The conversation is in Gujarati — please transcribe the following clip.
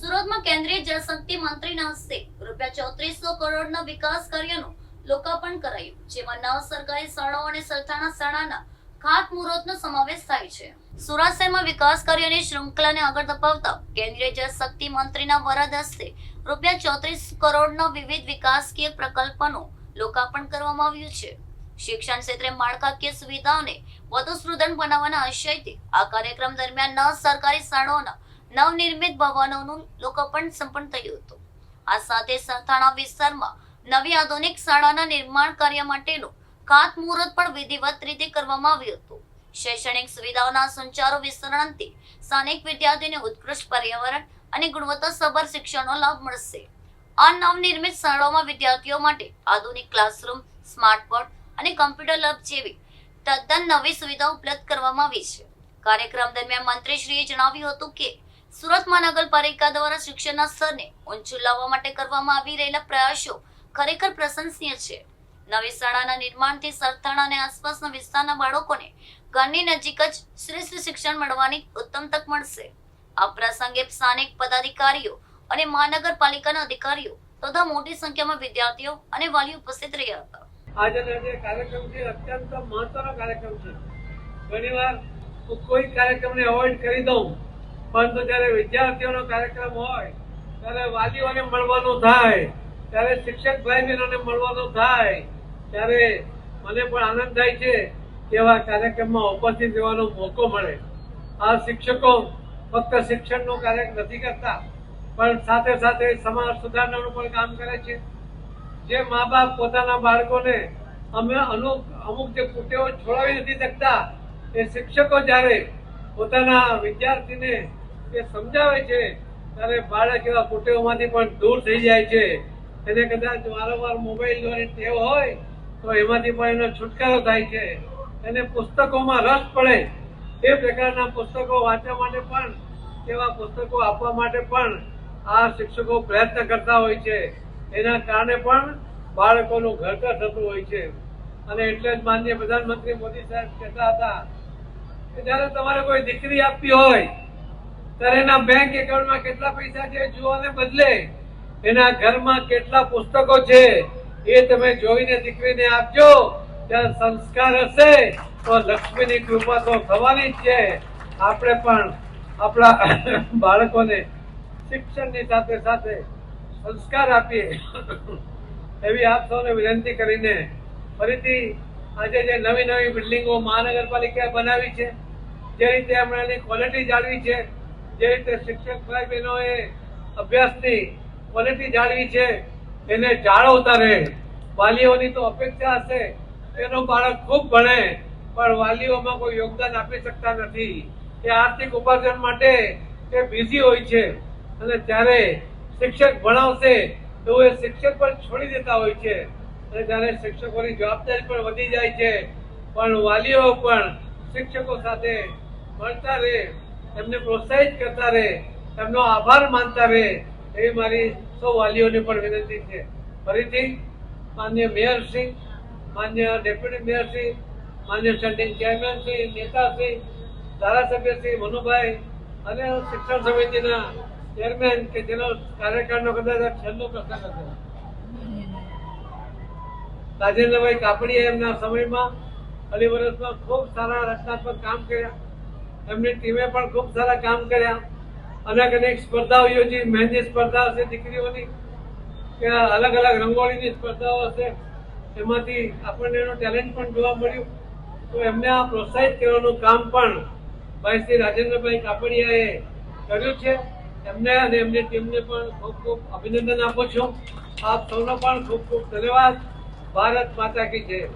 સુરતમાં કેન્દ્રીય જળશક્તિ મંત્રીના હસ્તે ₹3400 કરોડના વિકાસ કાર્યનું લોકાર્પણ કરાયું, જેમાં 9 સરકારી શાળાઓ અને સરથાણા શાળાના ખાતમુહૂર્તનો સમાવેશ થાય છે। સુરત શહેરમાં વિકાસ કાર્યોની શૃંખલાને આગળ ધપાવતા કેન્દ્રીય જળશક્તિ મંત્રીના વરદ હસ્તે ₹34 કરોડના વિવિધ વિકાસકીય પ્રકલ્પોનું લોકાર્પણ કરવામાં આવ્યું છે। શિક્ષણ ક્ષેત્રે માળખાકીય સુવિધાઓને વધુ સુદૃઢ બનાવવાના આશયથી આ કાર્યક્રમ દરમિયાન 9 સરકારી શાળાઓના નવનિર્મિત ભવનોનું લોકાર્પણ સંપન્ન થયું હતું। આ સાથે સરથાણા વિસ્તારમાં નવી આધુનિક શાળાના નિર્માણ કાર્ય માટેનું ખાતમુહૂર્ત પણ વિધિવત રીતે કરવામાં આવ્યું હતું। શૈક્ષણિક સુવિધાઓના સુચારુ વિસ્તરણથી સ્થાનિક વિદ્યાર્થીઓને ઉત્કૃષ્ટ પર્યાવરણ અને ગુણવત્તાસભર શિક્ષણનો લાભ મળશે। આ નવનિર્મિત શાળાઓમાં વિદ્યાર્થીઓ માટે આધુનિક ક્લાસરૂમ, સ્માર્ટ બોર્ડ અને કમ્પ્યુટર લેબ જેવી તદ્દન નવી સુવિધાઓ ઉપલબ્ધ કરવામાં આવી છે। કાર્યક્રમ દરમિયાન મંત્રીશ્રીએ જણાવ્યું હતું કે સુરત મહાનગરપાલિકા દ્વારા શિક્ષણના સ્તરને ઊંચું લાવવા માટે કરવામાં આવી રહેલા પ્રયાસો ખરેખર પ્રશંસનીય છે। નવી શાળાના નિર્માણથી સરથાણા અને આસપાસના વિસ્તારના બાળકોને ઘરની નજીક જ શ્રેષ્ઠ શિક્ષણ મેળવવાની ઉત્તમ તક મળશે। આ પ્રસંગે સ્થાનિક પદાધિકારીઓ અને મહાનગરપાલિકાના અધિકારીઓ તથા મોટી સંખ્યામાં વિદ્યાર્થીઓ અને વાલીઓ ઉપસ્થિત રહ્યા હતા। આજનો જે કાર્યક્રમ છે અત્યંત મહત્વનો કાર્યક્રમ છે। ઘણીવાર હું કોઈ કાર્યક્રમને અવોઇડ કરી દઉં, પરંતુ જ્યારે વિદ્યાર્થીઓનો કાર્યક્રમ હોય ત્યારે વાલીઓને મળવાનું થાય, ત્યારે શિક્ષક ભાઈ બહેનોને મળવાનું થાય, ત્યારે મને પણ આનંદ થાય છે કે એવા કાર્યક્રમમાં ઉપસ્થિત રહેવાનો મોકો મળે। આ શિક્ષકો ફક્ત શિક્ષણનું કાર્ય નથી કરતા, પણ સાથે સાથે સમાજ સુધારણાનું પણ કામ કરે છે। જે મા બાપ પોતાના બાળકોને અમુક જે કુટેવો છોડાવી નથી શકતા, એ શિક્ષકો જ્યારે પોતાના વિદ્યાર્થીને એ સમજાવે છે ત્યારે બાળક એવા કુટેવોમાંથી પણ દૂર થઈ જાય છે। એને કદાચ વારંવાર મોબાઈલ જોવાની ટેવ હોય તો એમાંથી પણ એનો છુટકારો થાય છે। એને પુસ્તકોમાં રસ પડે એ પ્રકારના પુસ્તકો વાંચવા માટે પણ, એવા પુસ્તકો આપવા માટે પણ આ શિક્ષકો પ્રયત્ન કરતા હોય છે। એના કારણે પણ બાળકોનું ઘડતર થતું હોય છે। અને એટલે જ માનનીય પ્રધાનમંત્રી મોદી સાહેબ કહેતા હતા કે જયારે તમારે કોઈ દીકરી આપવી હોય ત્યારે એના બેંક એકાઉન્ટમાં કેટલા પૈસા છે જોવાને બદલે એના ઘરમાં કેટલા પુસ્તકો છે એ તમે જોઈને દીકરીને આપજો। ત્યાં સંસ્કાર હશે તો લક્ષ્મીની કૃપા તો થવાની જ છે। આપણે પણ આપણા બાળકોને શિક્ષણની સાથે સાથે સંસ્કાર આપીએ એવી આપ સૌને વિનંતી કરીને ફરીથી આજે જે નવી નવી બિલ્ડિંગો મહાનગરપાલિકાએ બનાવી છે, જે રીતે એમણે એની ક્વોલિટી જાળવી છે, જે રીતે શિક્ષક ભાઈ બહેનોએ અભ્યાસની ક્વોલિટી જાળવી છે, એને જાળવતા રહે। વાલીઓની તો અપેક્ષા હશે એનું બાળક ખૂબ ભણે, પણ વાલીઓમાં કોઈ યોગદાન આપી શકતા નથી। એ આર્થિક ઉપાર્જન માટે એ બિઝી હોય છે અને ત્યારે શિક્ષક ભણાવશે એવું એ શિક્ષક પણ છોડી દેતા હોય છે। અને ત્યારે શિક્ષકોની જવાબદારી પણ વધી જાય છે, પણ વાલીઓ પણ શિક્ષકો સાથે મળતા રહે, એમને પ્રોત્સાહિત કરતા રહે, એમનો આભાર માનતા રહે એવી મારી સૌ વાલીઓને પણ વિનંતી છે। ફરીથી માન્ય મેયરશ્રી, માન્ય ડેપ્યુટી મેયરશ્રી, માન્ય સ્ટેન્ડિંગ ચેરમેનશ્રી, નેતાશ્રી, ધારાસભ્યશ્રી મનુભાઈ અને શિક્ષણ સમિતિના ચેરમેન કે જેનો કાર્યકાળનો કદાચ છેલ્લો પ્રસંગ હતો, રાજેન્દ્રભાઈ કાપડીએ એમના સમયમાં 2 વર્ષમાં ખૂબ સારા રચનાત્મક કામ કર્યા। એમની ટીમે પણ ખૂબ સારા કામ કર્યા। અનેક સ્પર્ધાઓ યોજી, મહેંદી સ્પર્ધા હશે દીકરીઓની, કે અલગ અલગ રંગોળીની સ્પર્ધાઓ હશે, એમાંથી આપણને એનું ટેલેન્ટ પણ જોવા મળ્યું। તો એમને આ પ્રોત્સાહિત કરવાનું કામ પણ ભાઈ શ્રી રાજેન્દ્રભાઈ કાપડિયાએ કર્યું છે। એમને અને એમની ટીમને પણ ખૂબ ખૂબ અભિનંદન આપું છું। આપ સૌનો પણ ખૂબ ખૂબ ધન્યવાદ। ભારત માતા કી જય।